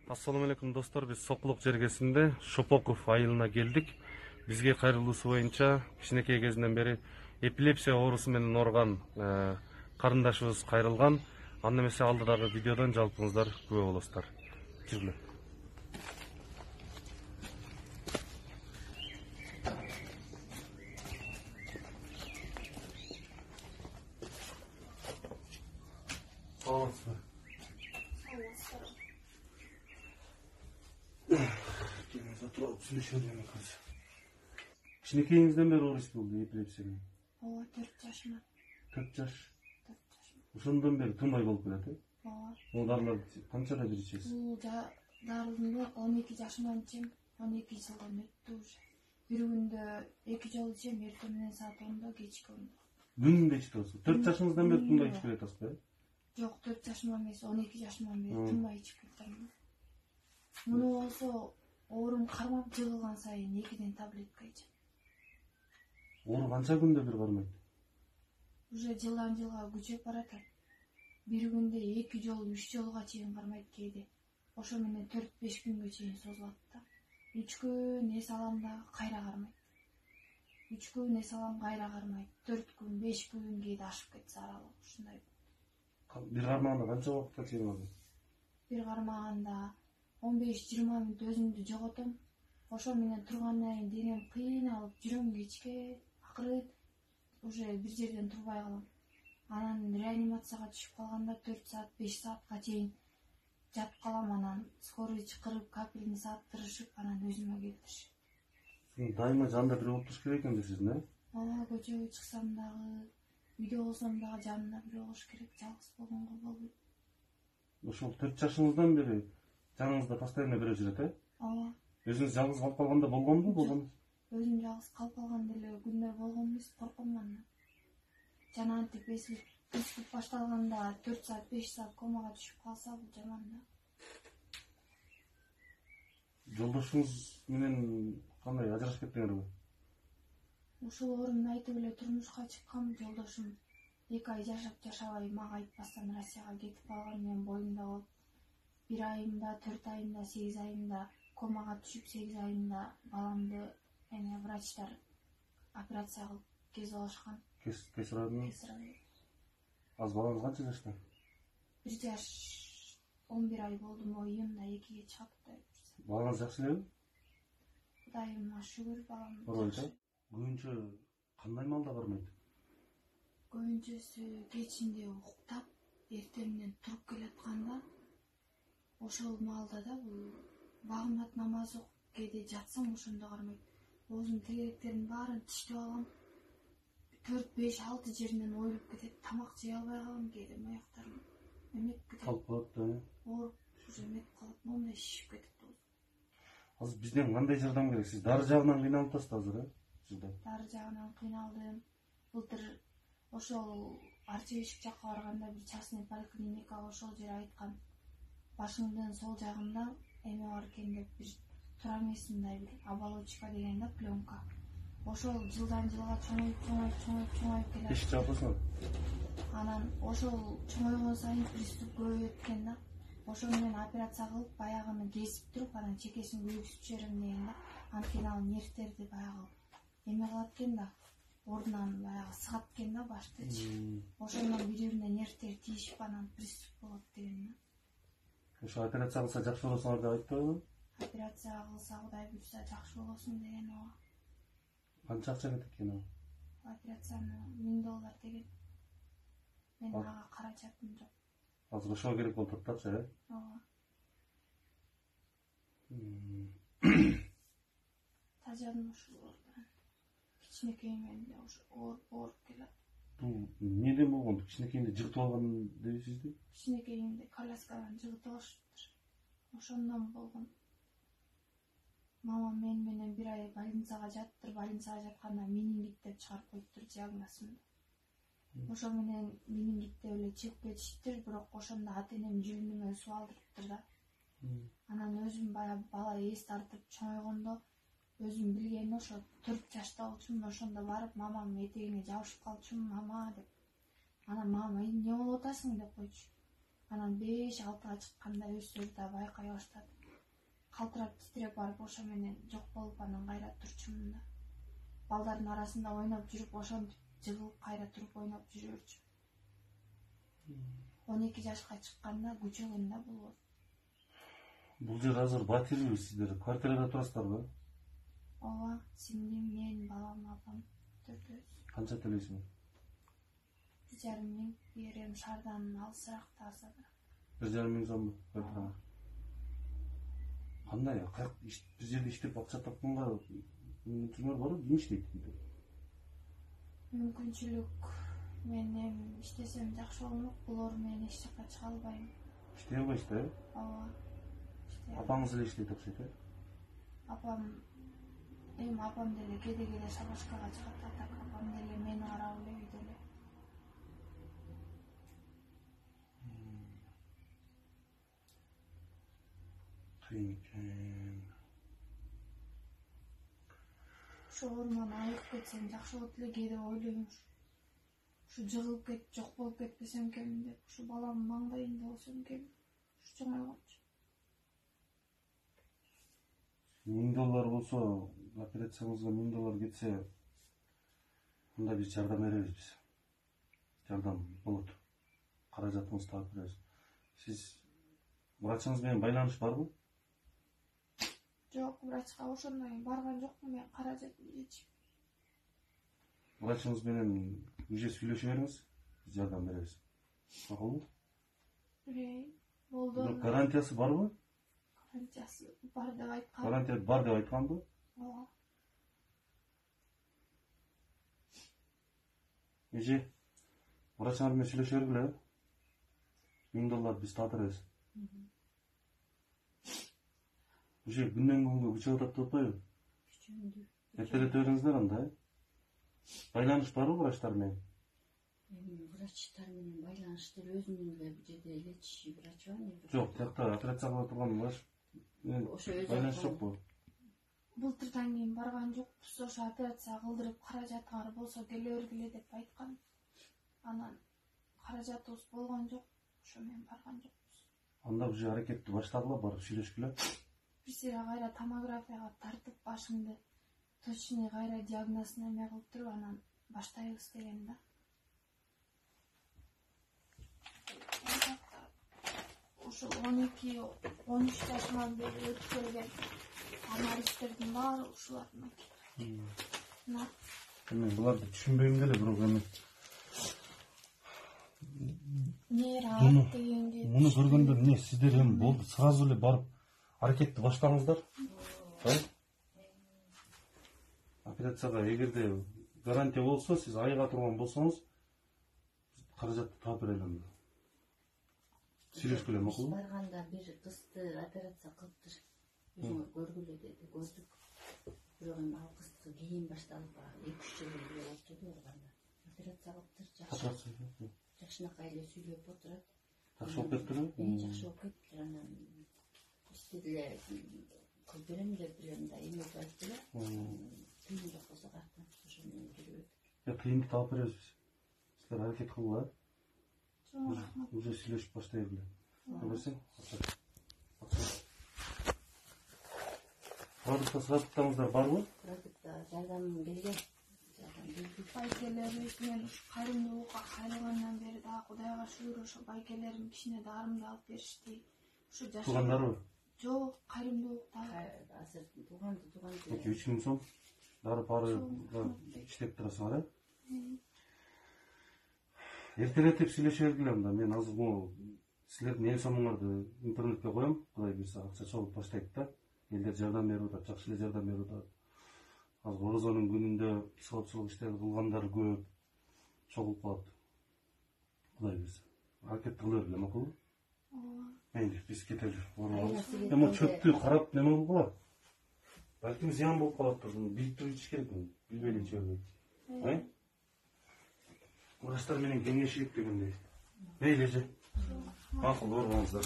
Assalamu alaikum достор, биз Сокулук жергесинде Шопоков айылына келдик. Бизге кайрылуусу боюнча кичинекей кезинен бери эпилепсия оорусу менен ооруган карындашыбыз кайрылган. Анда эмесе алдыдагы видеодон жалпыңыздар күбө болосуздар. Жүргүлө. Кичинекейиңизден бери ооруйсуз болду эпилепсия менен? Ооба, 4 жашымдан. 4 жаш. Ошондон бери тынбай болуп келет, э? Ооба. Бул дарыларды канчада бир ичесиз? Бул дарыны 12 жашымдан ичем, 12 жылдан өттү уже. Бир күндө 2 жолу ичем, эртең менен саат 10-да, кечки 10-да. Күнүндө ичип атасыз? 4 жашыңыздан бери тынбай ичип келатасыз ба? Жок, 4 жашымдан эмес, 12 жашымдан бери тынбай ичип келатам. Муну болсо оорум кармап жыгылган сайын 2ден таблетка ичем. Оору канча күндө бир кармайт? Уже жылдан жылга күчөп баратат. Бир күндө 2 жолу, 3 жолуга чейин кармайт кейде. Ошо менен 4-5 күнгө чейин созулат да. 3 күн эс алам да кайра кармайт. 3 күн эс алам, кайра кармайт. 4 күн, 5 күн кейде ашып кетсе аралык ушундай. Бир кармаганда канча убакытка чейин алат? Бир кармаганда 15-20 мүнөт өзүмдү жоготом. Ошо менен тургандан кийин денем кыйналып, жүрөм кечке, акыры уже бир жерден турбай калам. Анан реанимацияга түшүп калганда 4 саат, 5 саатка чейин жатып калам, анан скорый чакырып, капельница аттырышып, анан өзүмө келтиришет. Сиз дайыма жанында бирөө болуп туруш керек экен дейсиз, да? Ооба, көчөгө чыксам дагы, үйдө болсом дагы жанымда бирөө болуш керек, жалгыз болгонго болбойт. Ошол 4 жашыңыздан бери жаныңызда постоянно бирөө жүрөт, э? Ооба. Өзүңүз жалгыз калып калганда болгонбу? Болгон. Өзүм жалгыз калып калганда эле күндөр болгон эмес, корком андан. Жана антип приступ башталганда 4 саат, 5 саат комага түшүп калса, бул жаман да. Жолдошуңуз менен кандай ажырашып кеттиңерби? Ушул оорумду айтып эле турмушка чыккам, жолдошум 2 ай жашабай мага айтпастан Россияга кетип калган. Мен боюмда болуп 1 айымда, 4 айымда, 8 айымда комага түшүп, 8 айымда баламды врачтар операция кылып кесип алышкан. Кесип алдыңбы? Азыр балаңыз канча жашта? 1 жаш 11 ай болду, июнда 2-ге чыгат Кудай буйрса. Балаңыз жакшы элеби? Кудайыма шүгүр, балам. Көбүнчө кандай маалда кармайт? Көбүнчөсү кечинде уктап, эртеңден туруп келатканда, ошол маалда да бул багымат намаз окуп кээде жатсам ошондо кармайт. Оозумдун тегеректеринин баарын тиштеп алам. 4-5-6 жеринен оюлуп кетет. Тамак жей албай калам, кээде маяктарым эметип кетет. Калып калат да. Ооруп, уже эметип калат, моундай шишип кетет. Азыр бизден кандай жардам керек? Сиз дары жагынан кыйналып атасыз азыр, э? Дары жагынан кыйналдым. Былтыр ошол Арчебишик жакка барганда бир частный поликлиникага ошол жер айткан. Башыңдын сол жагында эме бар экен деп, бир тура эмес мындай бир оболочка деген да, пленка. Ошол жылдан жылга чоңоюп келет. Иш жапасың. Анан ошол чоңойгон сайын приступ көбөйөт экен да. Ошол менен операция кылып, баягыны кесип туруп, анан чекесин күйгүзүп жиберем деген да. Анткени ал нервтерди баягы эме кылат экен да. Ордунан баягы сыгат экен да баштычы. Ошондон бири-бирине нервтер тийишип, анан приступ болот деген да. Ошо операция кылса жакшы болосуңар деп айтпайбы? Операция кылса Кудай буйрса жакшы болосуң деген ооба. Канча акча кетет экен ал? Операцияны $1000 деген. Мен ага каражатым жок. Азыр ошого керек болуп ататчы, э? Ооба. Тажадым ушулардан. Кичинекейимден эле ушу ооруп келет. Бул эмнеден болгон? Кичинекейимди жыгытып алган дейсизби? Кичинекейимди коляскадан жыгытып алышыптыр. Ошондон болгон. Мамам мен менен 1 ай больницага жаттыр. Больницага жатканда менингит деп чыгарып коюптур диагнозун. Ошо менен менингит деп эле чегип кетиштир, бирок ошондо ата-энем жүрүнүмө суу алдырыптыр да. Анан өзүм баягы бала эс тартып чоңойгондо өзүм билгени ошо 4 жашта болчумун. Ошондо барып мамамдын этегине жабышып калчумун, мама деп. Анан мама эмне болуп атасың деп койчу. Анан 5-6 чыкканда өздөрү да байкай баштады. Калтырап титиреп барып ошо менен жок болуп анан кайра турчумун да. Балдардын арасында ойноп жүрүп ошентип жылып кайра туруп ойноп жүрөрчү. 12 жашка чыкканда күчөгөндө болот. Бул жер азыр батирби, сиздер квартирада турасыздарбы? Ооба, сиңдим, мен, балам, апам төртөөбүз. Канча төлөйсүң? 1,5 миң берем, шаардан алысыраак тааса да. 1,5 миң сомго квартирага. Кандай? Бир жерде иштеп акча тапканга мүмкүнчүлүк барбы? Ким иштейт? Мүмкүнчүлүк мен эми иштесем жакшы болмок, булар менен эч жака чыга албайм. Иштей албайсыз да? Ооба. Апаңыз эле иштейт окшойт, э? Апам деле кээде шабашкага чыгат, так апам деле мени карап эле үйдө эле. Кыйын экен. Ошо орман айык кетсем жакшы болот эле, кээде ойлойм. Ушу жыгылып кетип жок болуп кетпесем экен деп, ушу баламдын маңдайында болсом экен. Ушу чоңойгончу. $1000 болсо, операцияңызга $1000 кетсе, анда биз жардам беребиз биз. Жардам болот. Каражатыңызды таап беребиз. Сиз врачыңыз менен байланыш барбы? Жок, врачка ошондой барган жокмун, мен каражатымды чечип. Врачыңыз менен уже сүйлөшө бериңиз, биз жардам беребиз. Макулбу? Болду. Гарантиясы барбы? Гарантиясы бар деп айткан. Гарантия бар деп айтканбы? Ооба. Эже, врачыңар менен сүйлөшө бергиле. $1000 биз таатырабыз. Уже күндөн күнгө күчөп атат деп атпайбы? Күчөндү. Эртелете бериңиздер анда, э? Байланыш барбы врачтар менен? Врачтар менен байланыштыр өзүнүн эле жерде лечащий врач бар. Жок, тиякта операция кыла турган врач Ошо өзү байланыш жокпу? Былтырдан кийин барган жокпуз, ошо операция кылдырып каражатыңар болсо келе бергиле деп айткан. Анан каражатыбыз болгон жок, ошо менен барган жокпуз. Анда уже аракетти баштагыла, барып сүйлөшкүлө. Бир сыйра кайра томографияга тартып башыңды точный кайра диагнозун эме кылып туруп анан баштайбыз деген да. Ошо 12-13 жашыман бери өтүп келген анализдердин баары ушулардан келген. Эми буларды түшүнбөйм деле, бирок эми нейрат дегенге муну көргөндө эмне сиздер эми болду, сразу эле барып аракетти баштаңыздар. Операцияга эгерде гарантия болсо, сиз айга турган болсоңуз, каражатты таап берели анда. Сүйлөшкүлө, макулбу? Барганда бир кызды операция кылыптыр. Өзүңөр көргүлө деди, көрдүк. Бирок эми ал кызды кийин башталып 2-3 жыл эле болчу барганда. Операция кылыптыр. Жакшынакай эле сүйлөп отурат. Жакшы болуп кетиптирби? Жакшы болуп кетиптир. Анан бизде деле кылып берем деп бир мындай эметип айтты эле. Кийин жок болсо каяктан ошо менен жүрөбүз. Кыйынды таап беребиз биз. Силер аракет кылгыла. чоң Уже сүйлөшүп баштай бергиле. Көрбөсөң? Продукттарыңыздар барбы? Продукта жардам келген. байкелерибиз мен ушу кайрымдуулукка кайрылгандан бери дагы Кудайга шүгүр ошо байкелерим кичине дарымды алып беришти. Ушу жашоо Туугандарбы? жок, кайрымдуулукта Азыр туганды 2-3 миң сом. Дары пары иштеп турасыңар, э? Эртелетип сүйлөшө бергиле анда. Мен азыр могу силердин эң сомуңарды интернетке коем. Кудай буйрса акча чогулуп баштайт да. Элдер жардам берип атат, жакшы эле жардам берип атат. Азыр орозонун күнүндө саатчылык иштерди кылгандар көп. Чогулуп калат. Кудай буйрса. Аракет кыла бергиле, макулбу? Мейли, биз кетели. Эми чөптү карап неме болуп калат? Балким зыян болуп калаттыр. Билип туруп ичиш керекми? Билбей ичебиз. Врачтар менен кеңешип дегендей. Мейли же. Макул, оргуңуздар.